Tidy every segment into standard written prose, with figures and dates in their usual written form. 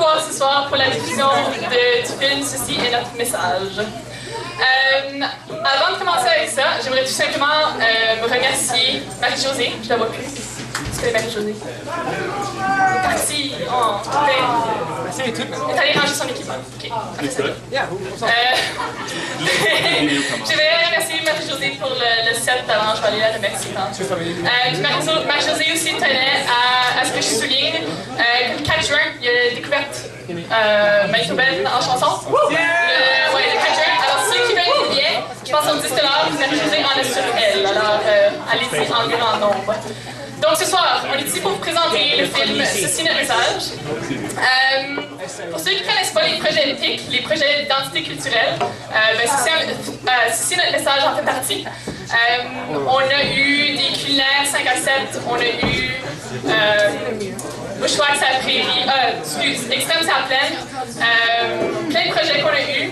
voir ce soir pour la diffusion du film Ceci est notre message. Avant de commencer avec ça, j'aimerais tout simplement me remercier Marie-Josée, je la vois plus. Tu connais Marie-Josée? Elle est partie. Oh, elle est allée ranger son équipement. Ok, après ça. J'aimerais remercier Marie-Josée pour le set avant, je vais aller la remercier. Marie-Josée aussi tenait à ce que je souligne le 4 juin, il y a la découverte manitobaine en chanson. Ouais, le 4 juin. Alors, ceux qui veulent des billets, je pense en 10 $, Marie-Josée en est sur elle. Alors, allez-y en grand nombre. Donc ce soir, on est ici pour vous présenter le film Ceci notre message. Pour ceux qui ne connaissent pas les projets EPIC, les projets d'identité culturelle, Ceci notre message en fait partie. On a eu des culinaires 5 à 7, on a eu Mouchoir c'est la prairie, Extrême c'est la plaine, plein de projets qu'on a eu.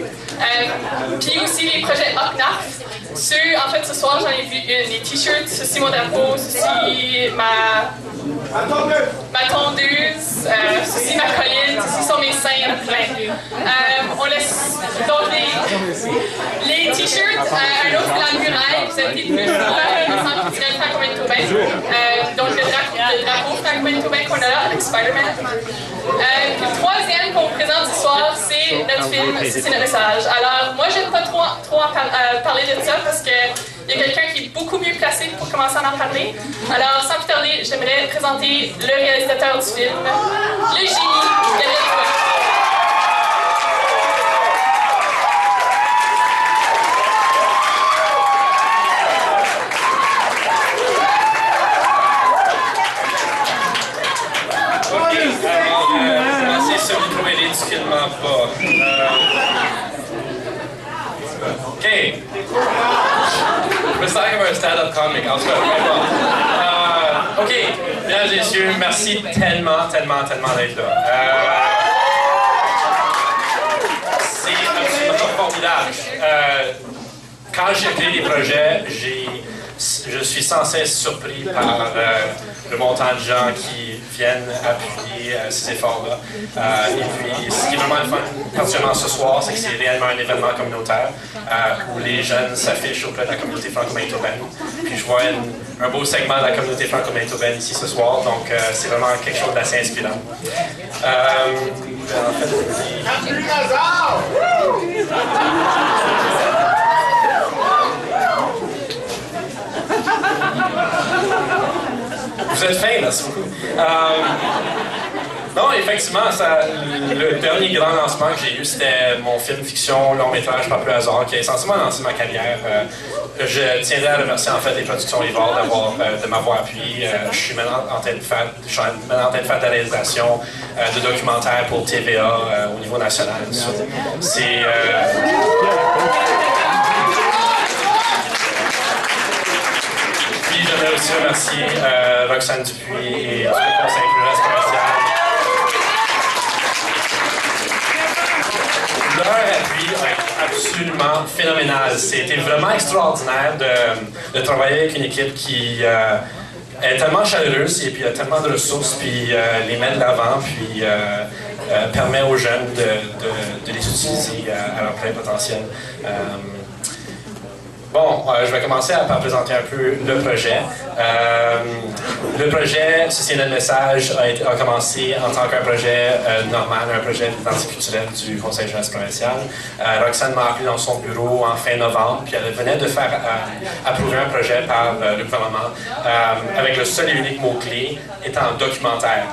Puis aussi les projets OCNAF. Ceux, en fait, ce soir, j'en ai vu les t-shirts, ceci mon drapeau, ceci ma tondeuse, ceci ma colline, ceci sont mes seins, plein. Donc les t-shirts, un autre c'est la muraille, vous avez été le centre culturel Franco-Manitobain. Donc le drapeau Franco-Manitobain qu'on a là avec Spider-Man. Le troisième qu'on vous présente ce soir, c'est notre film Ceci notre message. Alors moi, je n'aime pas trop parler de ça parce qu'il y a quelqu'un qui est beaucoup mieux placé pour commencer à en parler. Alors sans plus tarder, j'aimerais présenter le réalisateur du film, le génie, Gabriel Dubois. Ce micro est ridiculement bas. OK. Je me sens comme un stand-up comic, en tout cas. OK. Mesdames et messieurs, merci tellement d'être là. C'est absolument formidable. Quand j'ai créé des projets, je suis sans cesse surpris par le montant de gens qui viennent appuyer ces efforts-là. Et puis, ce qui est vraiment le fun, particulièrement ce soir, c'est que c'est réellement un événement communautaire où les jeunes s'affichent auprès de la communauté franco-manitobaine. Puis je vois un beau segment de la communauté franco-manitobaine ici ce soir, donc c'est vraiment quelque chose d'assez inspirant. Vous êtes fin, merci beaucoup. Non, effectivement, le dernier grand lancement que j'ai eu, c'était mon film fiction, long métrage Par peu hasard, qui a essentiellement lancé ma carrière. Je tiendrai à remercier en fait les productions Rivard de m'avoir appuyé. Je suis maintenant en train de faire de la réalisation de documentaires pour TVA au niveau national. C'est j'aimerais aussi remercier Roxane Dupuis et tout le conseil Influence commercial. Leur appui est absolument phénoménal. C'était vraiment extraordinaire de travailler avec une équipe qui est tellement chaleureuse et puis a tellement de ressources, puis les met de l'avant, puis permet aux jeunes de les utiliser à leur plein potentiel. Bon, je vais commencer par présenter un peu le projet. Le projet Ceci est notre message a commencé en tant qu'un projet normal, un projet d'identité culturelle du Conseil jeunesse provincial. Roxane m'a appelé dans son bureau en fin novembre, puis elle venait de faire approuver un projet par le gouvernement avec le seul et unique mot-clé étant documentaire.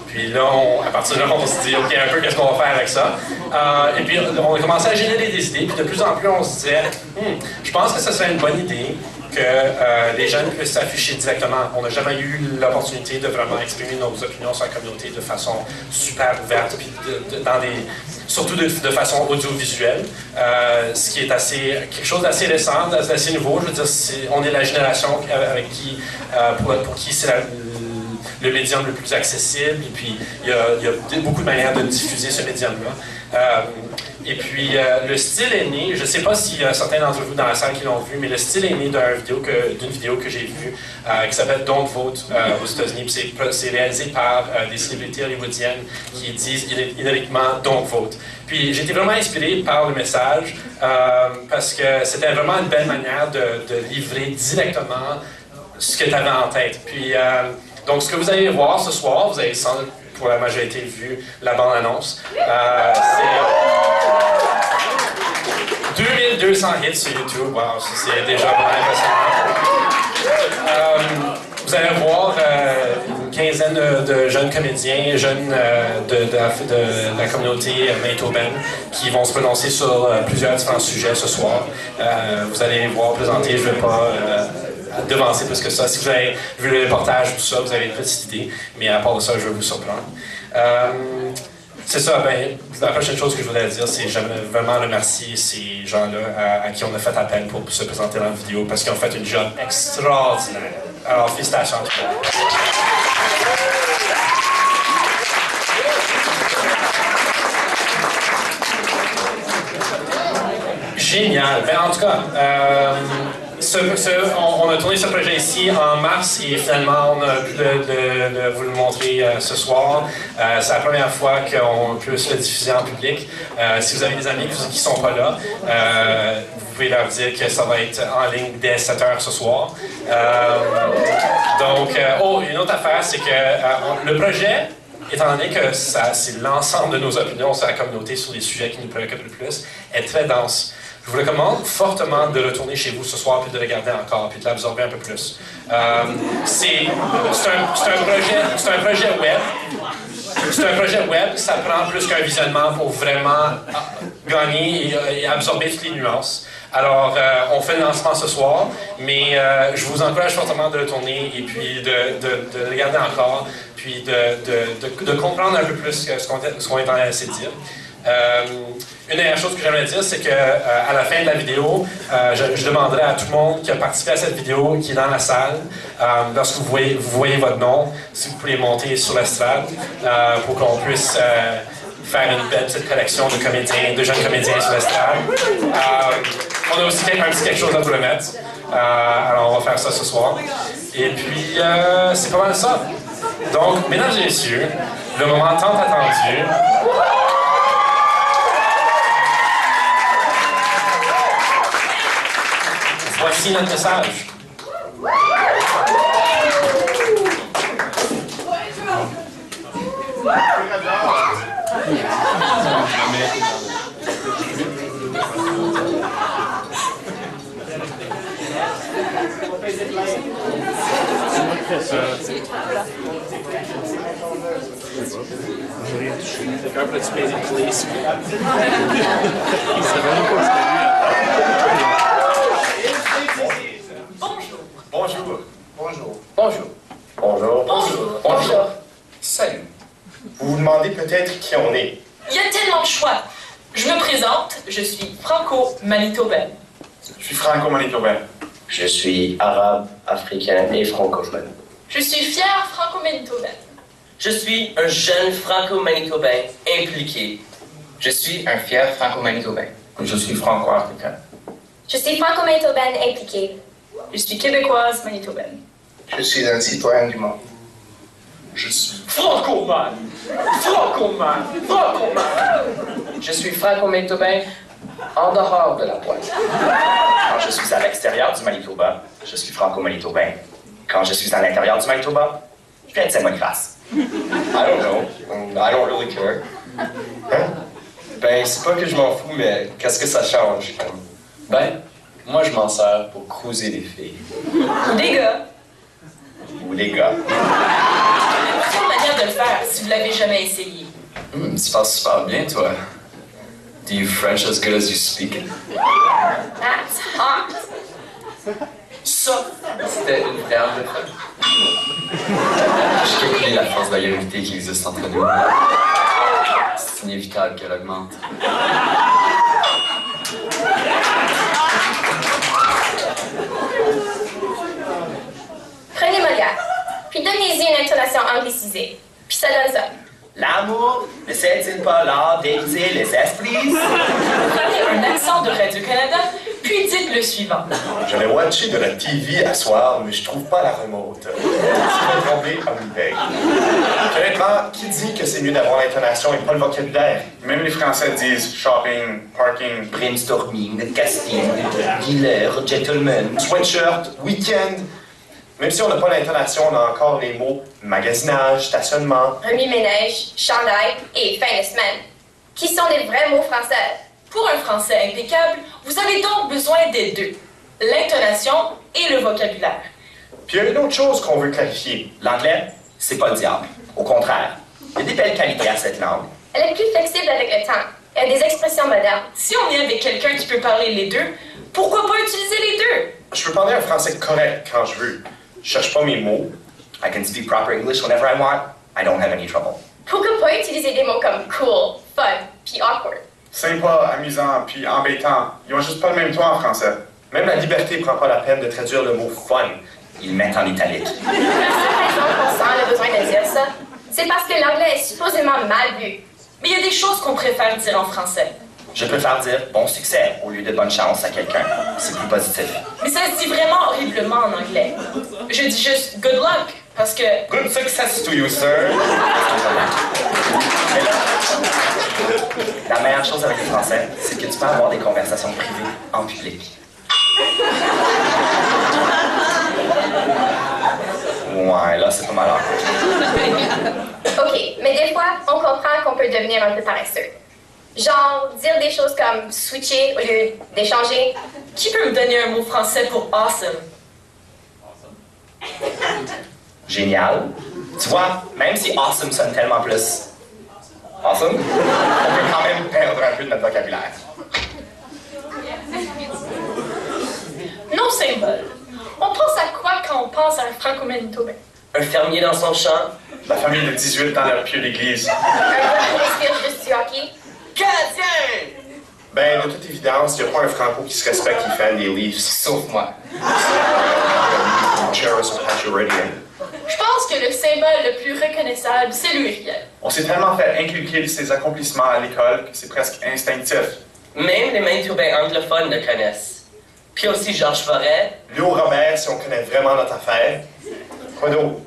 Puis là, à partir de là, on se dit, OK, un peu, qu'est-ce qu'on va faire avec ça? Et puis, on a commencé à générer des idées, puis de plus en plus, on se disait, je pense que ce serait une bonne idée que les jeunes puissent s'afficher directement. On n'a jamais eu l'opportunité de vraiment exprimer nos opinions sur la communauté de façon super ouverte, puis surtout de façon audiovisuelle, ce qui est quelque chose d'assez récent, d'assez nouveau. Je veux dire, on est la génération avec pour qui c'est le médium le plus accessible, et puis il y a beaucoup de manières de diffuser ce médium-là. Et puis, le style est né, je ne sais pas s'il y a certains d'entre vous dans la salle qui l'ont vu, mais le style est né d'une vidéo que j'ai vue qui s'appelle Don't Vote aux États-Unis. C'est réalisé par des célébrités hollywoodiennes qui disent ironiquement Don't Vote. Puis, j'ai été vraiment inspiré par le message parce que c'était vraiment une belle manière de livrer directement ce que tu avais en tête. Puis, donc, ce que vous allez voir ce soir, vous avez sans doute pour la majorité vu la bande-annonce. C'est 2200 hits sur YouTube. Wow, c'est déjà vraiment impressionnant. Vous allez voir une quinzaine de jeunes comédiens, jeunes de la communauté manitobaine qui vont se prononcer sur plusieurs différents sujets ce soir. Vous allez les voir présenter, je ne vais pas devancer plus que ça. Si vous avez vu le reportage ou tout ça, vous avez une petite idée, mais à part de ça, je vais vous surprendre. C'est ça, la prochaine chose que je voudrais dire, c'est j'aimerais vraiment remercier ces gens-là à qui on a fait appel pour se présenter dans la vidéo parce qu'ils ont fait une job extraordinaire. Alors, félicitations à tous. Génial. En tout cas, on a tourné ce projet ici en mars et finalement on a pu vous le montrer ce soir. C'est la première fois qu'on peut se le diffuser en public. Si vous avez des amis qui ne sont pas là, vous pouvez leur dire que ça va être en ligne dès 7h ce soir. Une autre affaire, c'est que le projet, étant donné que c'est l'ensemble de nos opinions sur la communauté, sur les sujets qui nous préoccupent le plus, est très dense. Je vous recommande fortement de retourner chez vous ce soir puis de le regarder encore puis de l'absorber un peu plus. C'est un projet web. C'est un projet web, ça prend plus qu'un visionnement pour vraiment gagner et absorber toutes les nuances. Alors, on fait le lancement ce soir, mais je vous encourage fortement de retourner et puis de regarder encore, puis de comprendre un peu plus ce qu'on est en train d'essayer de dire. Une dernière chose que j'aimerais dire, c'est qu'à la fin de la vidéo, je demanderai à tout le monde qui a participé à cette vidéo, qui est dans la salle, lorsque vous voyez votre nom, si vous pouvez monter sur l'estrade pour qu'on puisse faire une belle petite collection de jeunes comédiens sur l'estrade. On a aussi un petit quelque chose à vous remettre. Alors on va faire ça ce soir. Et puis, c'est pas mal ça. Donc, mesdames et messieurs, le moment tant attendu. Voici notre message. Bonjour. Bonjour. Bonjour. Bonjour. Bonjour. Bonjour. Salut. Vous vous demandez peut-être qui on est. Il y a tellement de choix. Je me présente, je suis franco-manitobaine. Je suis franco-manitobain. Je suis arabe, africain et francophone. Je suis fière franco-manitobaine. Je suis un jeune franco-manitobain impliqué. Je suis un fier franco-manitobain. Je suis franco-africain. Je suis franco-manitobaine impliquée. Je suis québécoise manitobaine. Je suis un citoyen du monde. Je suis franco-man. Franco-man. Franco-man. Je suis franco-manitobain en dehors de la boîte. Quand je suis à l'extérieur du Manitoba, je suis franco-manitobain. Quand je suis à l'intérieur du Manitoba, je viens de Saint-Boniface. I don't know. I don't really care. Hein? Ben, c'est pas que je m'en fous, mais qu'est-ce que ça change? Ben, moi je m'en sers pour cruiser les filles. Des gars. Ou les gars. C'est une manière de le faire si vous l'avez jamais essayé. Tu parles super bien, toi. Do you French as good as you speak it? That's hot. Ça, c'était une vraie arme de feu. J'ai calculé la force de la gravité qui existe entre nous. C'est inévitable qu'elle augmente. Prenez Molière, puis donnez-y une intonation anglicisée. Puis ça donne ça. L'amour ne sait-il pas l'art d'aiguiser les esprits? Prenez un accent de Radio-Canada, puis dites le suivant. J'avais watché de la TV à soir, mais je trouve pas la remote. C'est tombé à Winnipeg. Honnêtement, qui dit que c'est mieux d'avoir l'intonation et pas le vocabulaire? Même les Français disent shopping, parking, Brainstorming, casting, dealer, gentleman. Sweatshirt, week-end. Même si on n'a pas l'intonation, on a encore les mots magasinage, stationnement. Remis-ménage, chandail et fin de semaine. Qui sont des vrais mots français. Pour un français impeccable, vous avez donc besoin des deux, l'intonation et le vocabulaire. Puis il y a une autre chose qu'on veut clarifier. L'anglais, c'est pas le diable. Au contraire, il y a des belles qualités à cette langue. Elle est plus flexible avec le temps. Elle a des expressions modernes. Si on est avec quelqu'un qui peut parler les deux, pourquoi pas utiliser les deux? Je peux parler un français correct quand je veux. Je cherche pas mes mots. I can speak proper English whenever I want. I don't have any trouble. Pourquoi pas utiliser des mots comme cool, fun, puis awkward? sympa, amusant, puis embêtant. Ils ont juste pas le même toit en français. Même la liberté prend pas la peine de traduire le mot fun. Ils le mettent en italique. La raison qu'on sent le besoin de dire ça, c'est parce que l'anglais est supposément mal vu. Mais il y a des choses qu'on préfère dire en français. Je préfère dire bon succès au lieu de bonne chance à quelqu'un. C'est plus positif. Mais ça se dit vraiment horriblement en anglais. Je dis juste good luck, parce que... Good success to you, sir. Mais là, la meilleure chose avec les Français, c'est que tu peux avoir des conversations privées en public. Ouais, là, c'est pas mal. OK, mais des fois, on comprend qu'on peut devenir un peu paresseux. Genre, dire des choses comme switcher au lieu d'échanger. Qui peut me donner un mot français pour awesome? Génial. Tu vois, même si awesome sonne tellement plus awesome, on peut quand même perdre un peu de notre vocabulaire. Nos symboles. On pense à quoi quand on pense à un franco-manitobain? Un fermier dans son champ. La famille de 18 dans leur pied d'église. Un gars qui respire juste du hockey. Canadien! Ben, de toute évidence, il n'y a pas un franco qui se respecte qui fait des Leafs. Sauf moi. Jarvis ou Patrick Redden. Je pense que le symbole le plus reconnaissable, c'est l'uriel. On s'est tellement fait inculquer ses accomplissements à l'école que c'est presque instinctif. Même les Manitobains anglophones le connaissent. Puis aussi Georges Forêt. Léo Robert, si on connaît vraiment notre affaire. Quoi d'autre?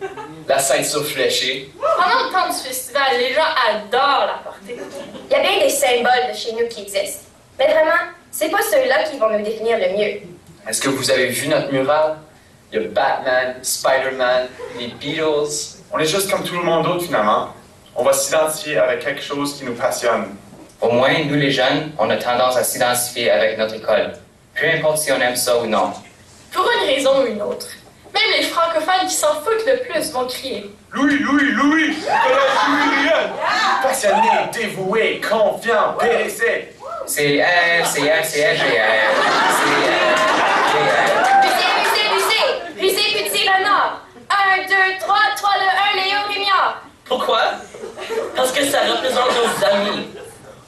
La ceinture fléchée. Pendant le temps du festival, les gens adorent la porter. Il y a bien des symboles de chez nous qui existent. Mais vraiment, c'est pas ceux-là qui vont nous définir le mieux. Est-ce que vous avez vu notre mural? Il y a Batman, Spider-Man, les Beatles. On est juste comme tout le monde d'autre finalement. On va s'identifier avec quelque chose qui nous passionne. Au moins, nous les jeunes, on a tendance à s'identifier avec notre école. Peu importe si on aime ça ou non. Pour une raison ou une autre. Même les francophones qui s'en foutent le plus vont crier. Louis, Louis, Louis! Collège Louis Riel! Passionné, dévoué, confiant, PSC! C'est R, c'est R, c'est R, c'est R. Rusé, Petit, le Nord. 1, 2, 3, 3, le 1, Léo Rémiard. Pourquoi? Parce que ça représente nos amis.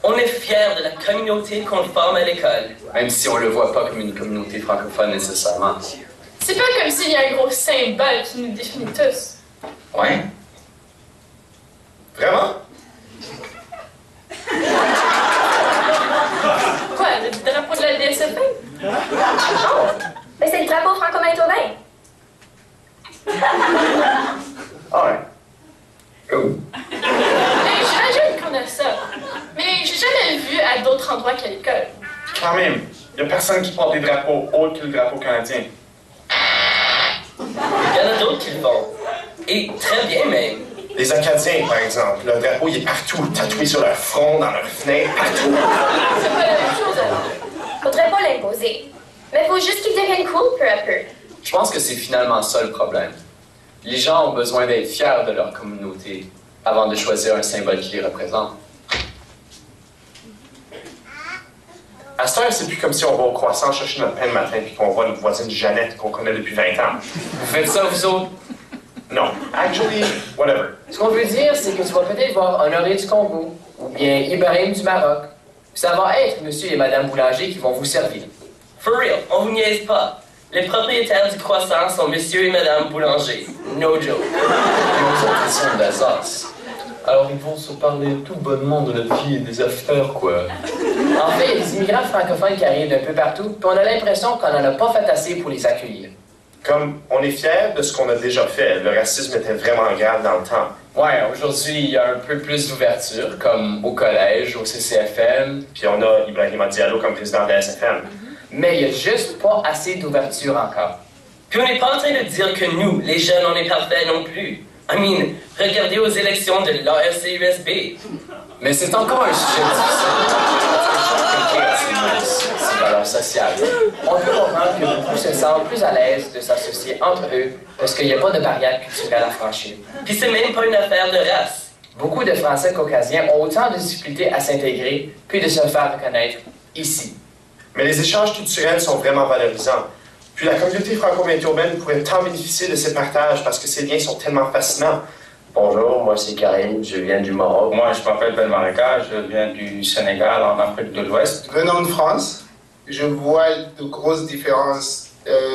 On est fiers de la communauté qu'on forme à l'école. Même si on le voit pas comme une communauté francophone nécessairement. C'est pas comme s'il y a un gros symbole qui nous définit tous. Ouais? Vraiment? Quoi, le drapeau de la DSFP? Oh, mais c'est le drapeau franco-manitobain. Ah ouais. Oh. J'imagine qu'on a ça. Mais j'ai jamais vu à d'autres endroits qu'à l'école. Quand même, il n'y a personne qui porte des drapeaux autres que le drapeau canadien. Il y en a d'autres qui le font. Et très bien même. Les Acadiens, par exemple, leur drapeau, il est partout, tatoué sur leur front, dans leur fenêtre, partout. C'est pas la même chose alors. Faudrait pas l'imposer. Mais faut juste qu'ils deviennent cool peu à peu. Je pense que c'est finalement ça le problème. Les gens ont besoin d'être fiers de leur communauté avant de choisir un symbole qui les représente. À cette heure, c'est plus comme si on va au croissant chercher notre pain le matin puis qu'on voit notre voisine Jeannette qu'on connaît depuis 20 ans. Vous faites ça, vous autres? Non, actually, whatever. Ce qu'on veut dire, c'est que tu vas peut-être voir Honoré du Congo, ou bien Ibrahim du Maroc. Puis ça va être monsieur et madame Boulanger qui vont vous servir. For real, on vous niaise pas. Les propriétaires du croissant sont Monsieur et Madame Boulanger. No joke. Ils sont d'Alsace. Alors ils vont se parler tout bonnement de la vie et des affaires, quoi. En fait, il y a des immigrants francophones qui arrivent d'un peu partout, puis on a l'impression qu'on n'en a pas fait assez pour les accueillir. Comme on est fiers de ce qu'on a déjà fait, le racisme était vraiment grave dans le temps. Ouais, aujourd'hui, il y a un peu plus d'ouverture, comme au collège, au CCFM. Puis on a Ibrahima Diallo comme président de la SFM. Mais il n'y a juste pas assez d'ouverture encore. Puis on n'est pas en train de dire que nous, les jeunes, on est parfaits non plus. I mean, regardez aux élections de l'AFC-USB. Mais c'est encore un sujet difficile. C'est valeur sociale. On peut comprendre que beaucoup se sentent plus à l'aise de s'associer entre eux parce qu'il n'y a pas de barrière culturelle à franchir. Puis c'est même pas une affaire de race. Beaucoup de Français caucasiens ont autant de difficultés à s'intégrer puis de se faire reconnaître ici. Mais les échanges culturels sont vraiment valorisants. Puis la communauté franco-manitobaine pourrait tant bénéficier de ces partages parce que ces liens sont tellement fascinants. Bonjour, moi c'est Karim, je viens du Maroc. Moi je m'appelle Ben Marika, je viens du Sénégal en Afrique de l'Ouest. Venant de France, je vois de grosses différences.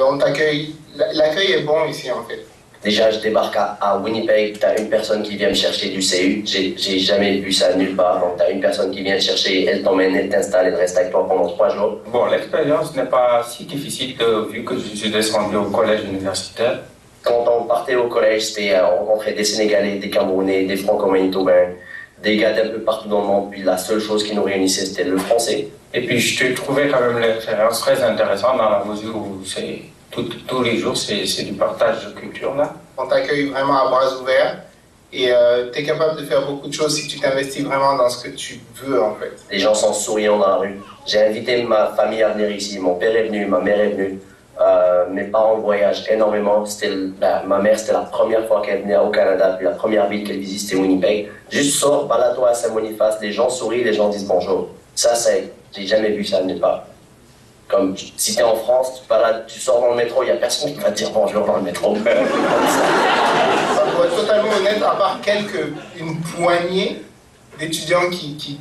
On t'accueille, l'accueil est bon ici en fait. Déjà, je débarque à Winnipeg, t'as une personne qui vient me chercher du CU. J'ai jamais vu ça nulle part. Donc, t'as une personne qui vient te chercher, elle t'emmène, elle t'installe, elle reste avec toi pendant 3 jours. Bon, l'expérience n'est pas si difficile vu que je suis descendu au collège universitaire. Quand on partait au collège, c'était on rencontrait des Sénégalais, des Camerounais, des Franco-Manitobains, des gars d'un peu partout dans le monde. Puis la seule chose qui nous réunissait, c'était le français. Et puis, je trouvais quand même l'expérience très intéressante dans la mesure où c'est tous les jours, c'est du partage de culture là. On t'accueille vraiment à bras ouverts et tu es capable de faire beaucoup de choses si tu t'investis vraiment dans ce que tu veux en fait. Les gens sont souriants dans la rue. J'ai invité ma famille à venir ici. Mon père est venu, ma mère est venue. Mes parents voyagent énormément. Ma mère, c'était la première fois qu'elle venait au Canada, puis la première ville qu'elle visite, c'était Winnipeg. Juste sors, balade-toi à Saint-Boniface, les gens sourient, les gens disent bonjour. Ça, j'ai jamais vu ça nulle part. Comme si tu es en France, tu sors dans le métro, il n'y a personne qui va te dire bonjour dans le métro. Pour être totalement honnête, à part une poignée d'étudiants qui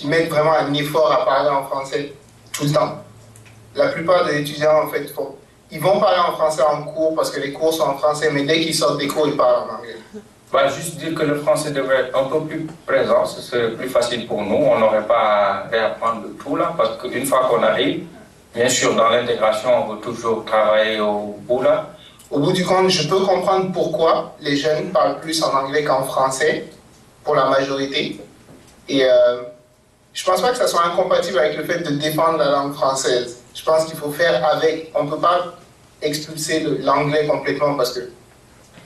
mettent vraiment un effort à parler en français tout le temps. La plupart des étudiants, en fait, ils vont parler en français en cours parce que les cours sont en français, mais dès qu'ils sortent des cours, ils parlent en anglais. Bah, juste dire que le français devrait être un peu plus présent, ce serait plus facile pour nous. On n'aurait pas à réapprendre le tout là, parce qu'une fois qu'on arrive, bien sûr, dans l'intégration, on veut toujours travailler au bout là. Au bout du compte, je peux comprendre pourquoi les jeunes parlent plus en anglais qu'en français, pour la majorité. Et je pense pas que ça soit incompatible avec le fait de défendre la langue française. Je pense qu'il faut faire avec. On ne peut pas expulser l'anglais complètement parce que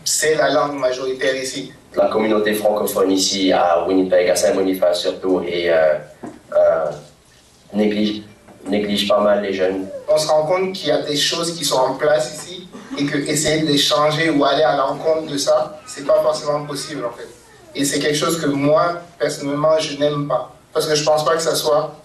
c'est la langue majoritaire ici. La communauté francophone ici, à Winnipeg, à Saint-Boniface surtout, et néglige pas mal les jeunes. On se rend compte qu'il y a des choses qui sont en place ici et que essayer de les changer ou aller à l'encontre de ça, c'est pas forcément possible en fait. Et c'est quelque chose que moi, personnellement, je n'aime pas. Parce que je pense pas que ça soit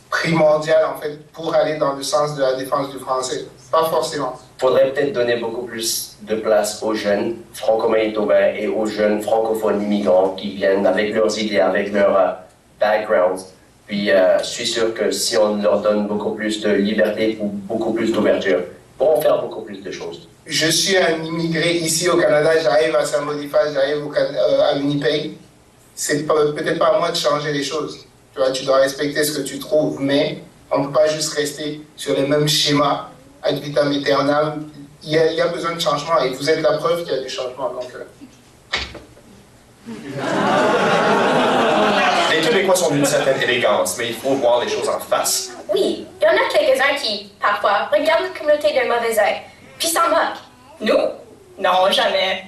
primordial en fait pour aller dans le sens de la défense du français. Pas forcément. Il faudrait peut-être donner beaucoup plus de place aux jeunes franco-manitobains et aux jeunes francophones immigrants qui viennent avec leurs idées, avec leur background. Puis je suis sûr que si on leur donne beaucoup plus de liberté ou beaucoup plus d'ouverture, ils pourront faire beaucoup plus de choses. Je suis un immigré ici au Canada, j'arrive à Saint-Boniface, j'arrive à Winnipeg. C'est peut-être pas à moi de changer les choses. Tu vois, tu dois respecter ce que tu trouves, mais on ne peut pas juste rester sur les mêmes schémas ad vitam aeternam. Il y a besoin de changement et vous êtes la preuve qu'il y a du changement. Donc, Les Québécois sont d'une certaine élégance, mais il faut voir les choses en face. Oui, il y en a quelques-uns qui, parfois, regardent notre communauté d'un mauvais œil, puis s'en moquent. Nous? Non, jamais.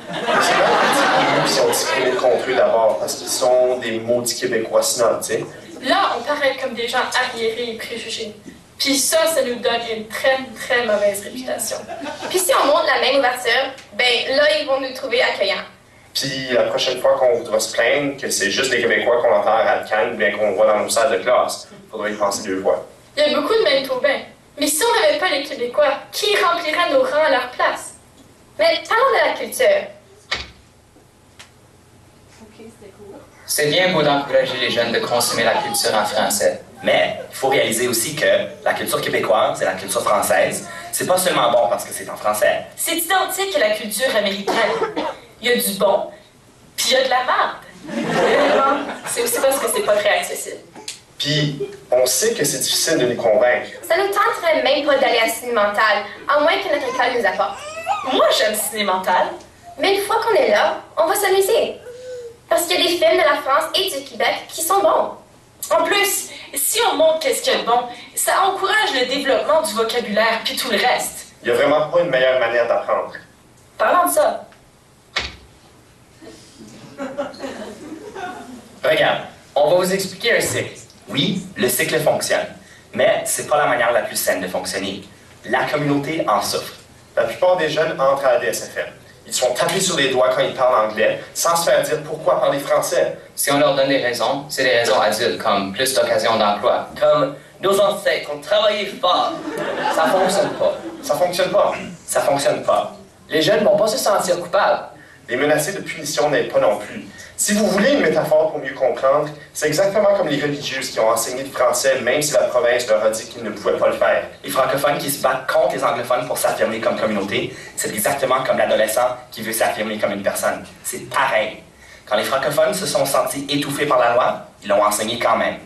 C'est pas les petits qui sont discriminés contre eux d'abord, parce qu'ils sont des maudits Québécois snobs, tu sais. Là, on paraît comme des gens arriérés et préjugés. Puis ça nous donne une très, très mauvaise réputation. Puis si on montre la même ouverture, ben là, ils vont nous trouver accueillants. Puis la prochaine fois qu'on voudra se plaindre que c'est juste des Québécois qu'on entend à Cannes, bien qu'on voit dans nos salles de classe, il faudra y penser 2 fois. Il y a beaucoup de Manitobains. Mais si on n'avait pas les Québécois, qui remplirait nos rangs à leur place? Mais parlons de la culture. C'est bien beau d'encourager les jeunes de consommer la culture en français. Mais il faut réaliser aussi que la culture québécoise et la culture française, c'est pas seulement bon parce que c'est en français. C'est identique à la culture américaine. Il y a du bon, puis il y a de la merde. C'est aussi parce que c'est pas très accessible. Puis, on sait que c'est difficile de nous convaincre. Ça nous tenterait même pas d'aller à Ciné-Mental, à moins que notre école nous apporte. Moi, j'aime Ciné-Mental. Mais une fois qu'on est là, on va s'amuser. Parce qu'il y a des films de la France et du Québec qui sont bons. En plus, si on montre qu'est-ce qu'il y a de bon, ça encourage le développement du vocabulaire puis tout le reste. Il n'y a vraiment pas une meilleure manière d'apprendre. Parlons de ça. Regarde, on va vous expliquer un cycle. Oui, le cycle fonctionne, mais c'est pas la manière la plus saine de fonctionner. La communauté en souffre. La plupart des jeunes entrent à la DSFM. Ils se font taper sur les doigts quand ils parlent anglais, sans se faire dire pourquoi parler français. Si on leur donne des raisons, c'est des raisons adultes, comme plus d'occasions d'emploi. Comme nos ancêtres ont travaillé fort. Ça fonctionne pas. Ça fonctionne pas. Ça fonctionne pas. Les jeunes vont pas se sentir coupables. Les menacés de punition n'aident pas non plus. Si vous voulez une métaphore pour mieux comprendre, c'est exactement comme les religieuses qui ont enseigné le français même si la province leur a dit qu'ils ne pouvaient pas le faire. Les francophones qui se battent contre les anglophones pour s'affirmer comme communauté, c'est exactement comme l'adolescent qui veut s'affirmer comme une personne. C'est pareil. Quand les francophones se sont sentis étouffés par la loi, ils l'ont enseigné quand même.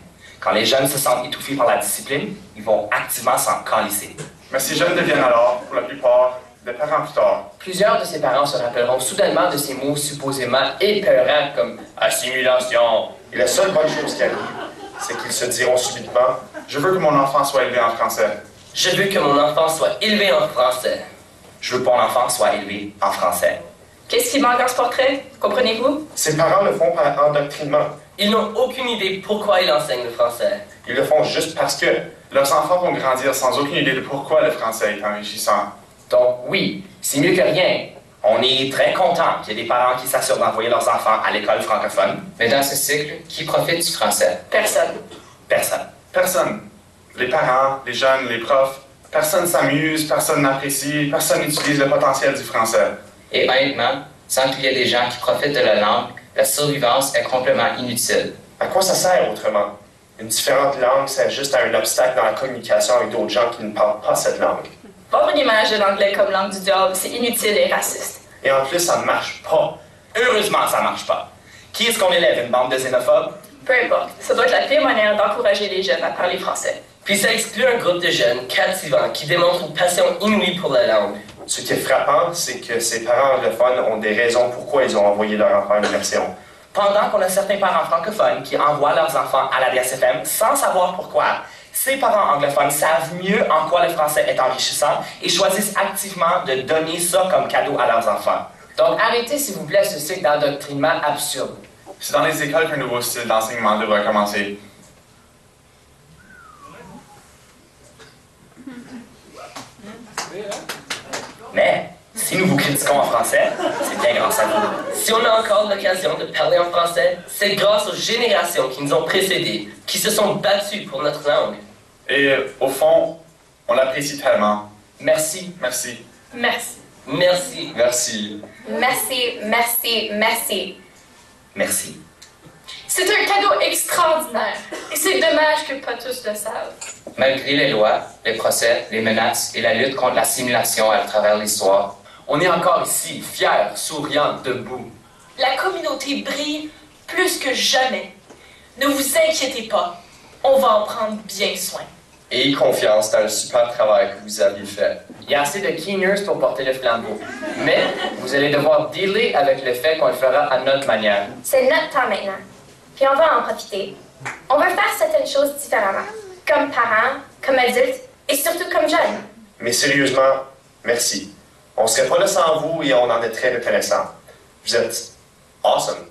Quand les jeunes se sentent étouffés par la discipline, ils vont activement s'en calisser. Mais ces jeunes deviennent alors, pour la plupart, des parents plus tard. Plusieurs de ses parents se rappelleront soudainement de ces mots supposément épeurants comme assimilation. Et la seule bonne chose qui arrive, c'est qu'ils se diront subitement « Je veux que mon enfant soit élevé en français. » Je veux que mon enfant soit élevé en français. Je veux que mon enfant soit élevé en français. Qu'est-ce qui manque dans ce portrait? Comprenez-vous? Ses parents le font par endoctrinement. Ils n'ont aucune idée pourquoi ils enseignent le français. Ils le font juste parce que. Leurs enfants vont grandir sans aucune idée de pourquoi le français est enrichissant. Donc oui, c'est mieux que rien. On est très content qu'il y ait des parents qui s'assurent d'envoyer leurs enfants à l'école francophone. Mais dans ce cycle, qui profite du français? Personne. Personne. Personne. Les parents, les jeunes, les profs. Personne s'amuse, personne n'apprécie, personne n'utilise le potentiel du français. Et honnêtement, sans qu'il y ait des gens qui profitent de la langue, la survivance est complètement inutile. À quoi ça sert autrement? Une différente langue sert juste à un obstacle dans la communication avec d'autres gens qui ne parlent pas cette langue. Vendre une image de l'anglais comme langue du diable, c'est inutile et raciste. Et en plus, ça ne marche pas. Heureusement, ça marche pas. Qui est-ce qu'on élève, une bande de xénophobes? Peu importe, ça doit être la pire manière d'encourager les jeunes à parler français. Puis ça exclut un groupe de jeunes captivants qui démontrent une passion inouïe pour la langue. Ce qui est frappant, c'est que ces parents anglophones ont des raisons pourquoi ils ont envoyé leur enfant à l'immersion. Pendant qu'on a certains parents francophones qui envoient leurs enfants à la DSFM sans savoir pourquoi, ces parents anglophones savent mieux en quoi le français est enrichissant et choisissent activement de donner ça comme cadeau à leurs enfants. Donc arrêtez s'il vous plaît ce cycle d'endoctrinement absurde. C'est dans les écoles qu'un nouveau style d'enseignement devrait commencer. Mais, si nous vous critiquons en français, c'est bien grâce à vous. Si on a encore l'occasion de parler en français, c'est grâce aux générations qui nous ont précédés, qui se sont battues pour notre langue. Et au fond, on l'apprécie tellement. Merci. Merci. Merci. Merci. Merci. Merci, merci, merci. Merci. C'est un cadeau extraordinaire. Et c'est dommage que pas tous le savent. Malgré les lois, les procès, les menaces et la lutte contre l'assimilation à travers l'histoire, on est encore ici, fiers, souriants, debout. La communauté brille plus que jamais. Ne vous inquiétez pas, on va en prendre bien soin. Ayez confiance dans le super travail que vous aviez fait. Il y a assez de keeners pour porter le flambeau. Mais vous allez devoir dealer avec le fait qu'on le fera à notre manière. C'est notre temps maintenant. Puis on va en profiter. On va faire certaines choses différemment. Comme parents, comme adultes et surtout comme jeunes. Mais sérieusement, merci. On ne serait pas là sans vous et on en est très reconnaissant. Vous êtes awesome.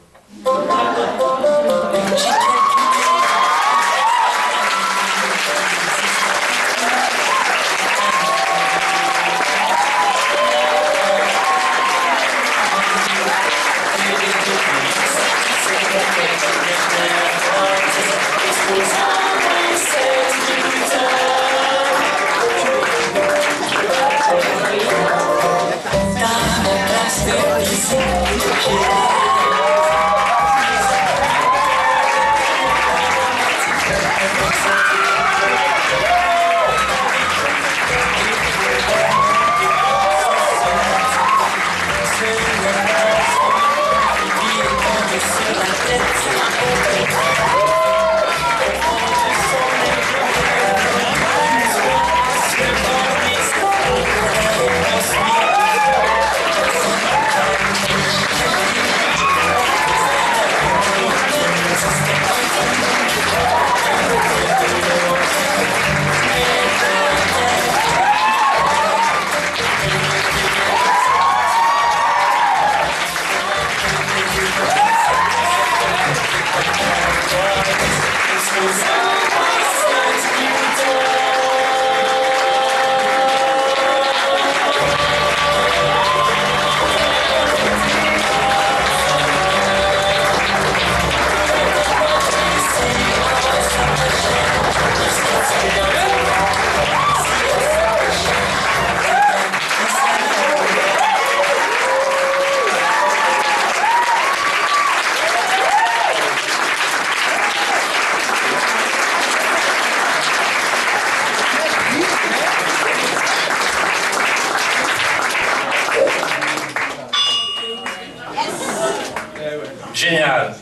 Génial.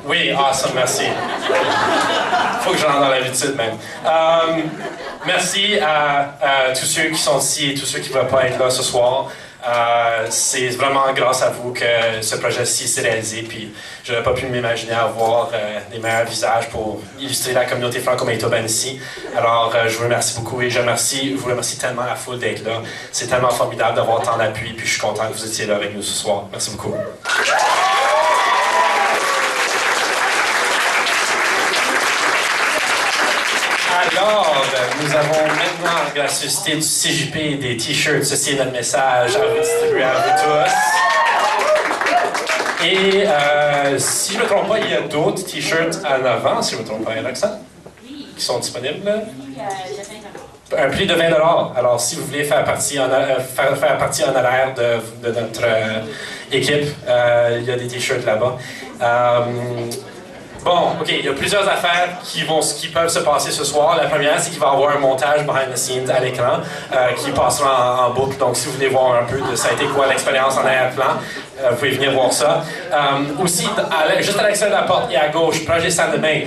Oui, awesome, merci. Faut que je rentre dans l'habitude même. Merci à tous ceux qui sont ici et tous ceux qui ne peuvent pas être là ce soir. C'est vraiment grâce à vous que ce projet-ci s'est réalisé. Puis je n'aurais pas pu m'imaginer avoir des meilleurs visages pour illustrer la communauté franco-manitobaine ici. Alors je vous remercie beaucoup et je vous remercie tellement la foule d'être là. C'est tellement formidable d'avoir tant d'appui. Puis je suis content que vous étiez là avec nous ce soir. Merci beaucoup. Alors, nous avons maintenant la société du CJP des t-shirts. Ceci est notre message à vous distribuer à vous tous. Et si je ne me trompe pas, il y a d'autres t-shirts en avant, si je ne me trompe pas, Roxane, qui sont disponibles. Un prix de 20 $. Alors, si vous voulez faire partie en arrière de notre équipe, il y a des t-shirts là-bas. Bon, OK, il y a plusieurs affaires qui peuvent se passer ce soir. La première, c'est qu'il va y avoir un montage behind the scenes à l'écran qui passera en boucle. Donc, si vous voulez voir un peu de ça a été quoi l'expérience en arrière-plan, vous pouvez venir voir ça. Aussi, juste à l'extérieur de la porte et à gauche, projet salle de bain,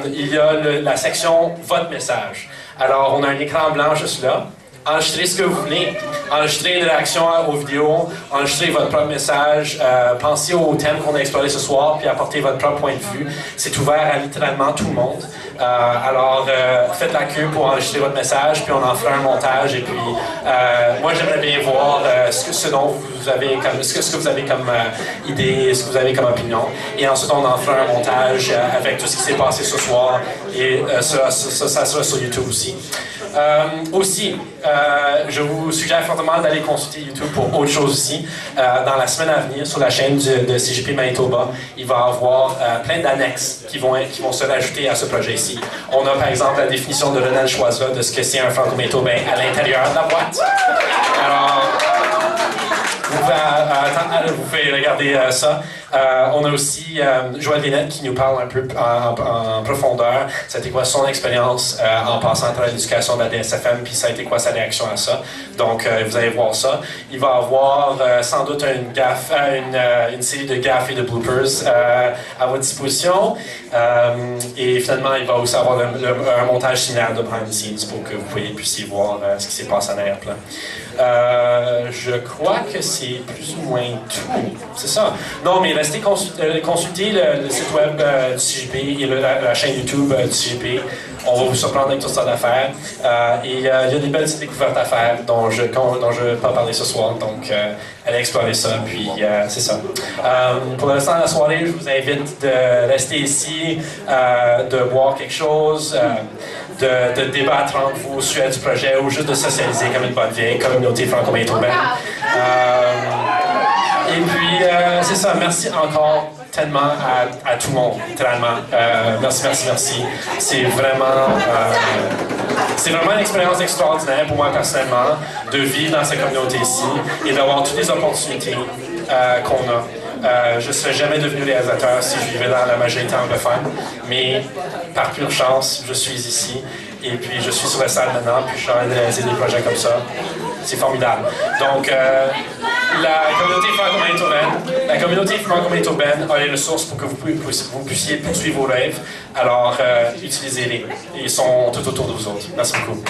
il y a la section « Votre message ». Alors, on a un écran blanc juste là. Enregistrez ce que vous voulez, enregistrez une réaction aux vidéos, enregistrez votre propre message, pensez au thème qu'on a exploré ce soir, puis apportez votre propre point de vue. C'est ouvert à littéralement tout le monde. Alors, faites la queue pour enregistrer votre message, puis on en fera un montage. Et puis, moi, j'aimerais bien voir ce que vous avez comme idée, ce que vous avez comme opinion. Et ensuite, on en fera un montage avec tout ce qui s'est passé ce soir. Et ça sera sur YouTube aussi. Je vous suggère fortement d'aller consulter YouTube pour autre chose aussi. Dans la semaine à venir, sur la chaîne de CJP Manitoba, il va y avoir plein d'annexes qui vont se rajouter à ce projet ici. On a par exemple la définition de Renal Choiseul de ce que c'est un franco-manitobain à l'intérieur de la boîte. Alors, vous pouvez regarder ça. On a aussi Joël Vénette qui nous parle un peu en profondeur. Ça a été quoi son expérience en passant à travers l'éducation de la DSFM, puis ça a été quoi sa réaction à ça. Donc, vous allez voir ça. Il va y avoir sans doute une série de gaffes et de bloopers à votre disposition. Et finalement, il va aussi avoir un montage similaire de behind the scenes pour que vous puissiez voir ce qui s'est passé en arrière-plan. Je crois que c'est plus ou moins tout. C'est ça. Non, mais restez consulter le site web du CJP et la chaîne YouTube du CJP. On va vous surprendre avec toutes sortes d'affaires. Et il y a des belles découvertes à faire dont je ne vais pas parler ce soir. Donc, allez explorer ça. Puis, c'est ça. Pour le restant de la soirée, je vous invite de rester ici, de boire quelque chose, de débattre entre vous au sujet du projet ou juste de socialiser comme une bonne vieille communauté franco-manitobaine. Et puis, c'est ça. Merci encore tellement à tout le monde, littéralement. Merci. C'est vraiment une expérience extraordinaire pour moi personnellement de vivre dans cette communauté ici et d'avoir toutes les opportunités qu'on a. Je ne serais jamais devenu réalisateur si je vivais dans la majorité anglophone, mais par pure chance, je suis ici. Et puis, je suis sur la salle maintenant, puis je suis en train de réaliser des projets comme ça. C'est formidable. Donc, la communauté franco-manitobaine a les ressources pour que vous puissiez poursuivre vos rêves. Alors, utilisez-les. Ils sont tout autour de vous autres. Merci beaucoup.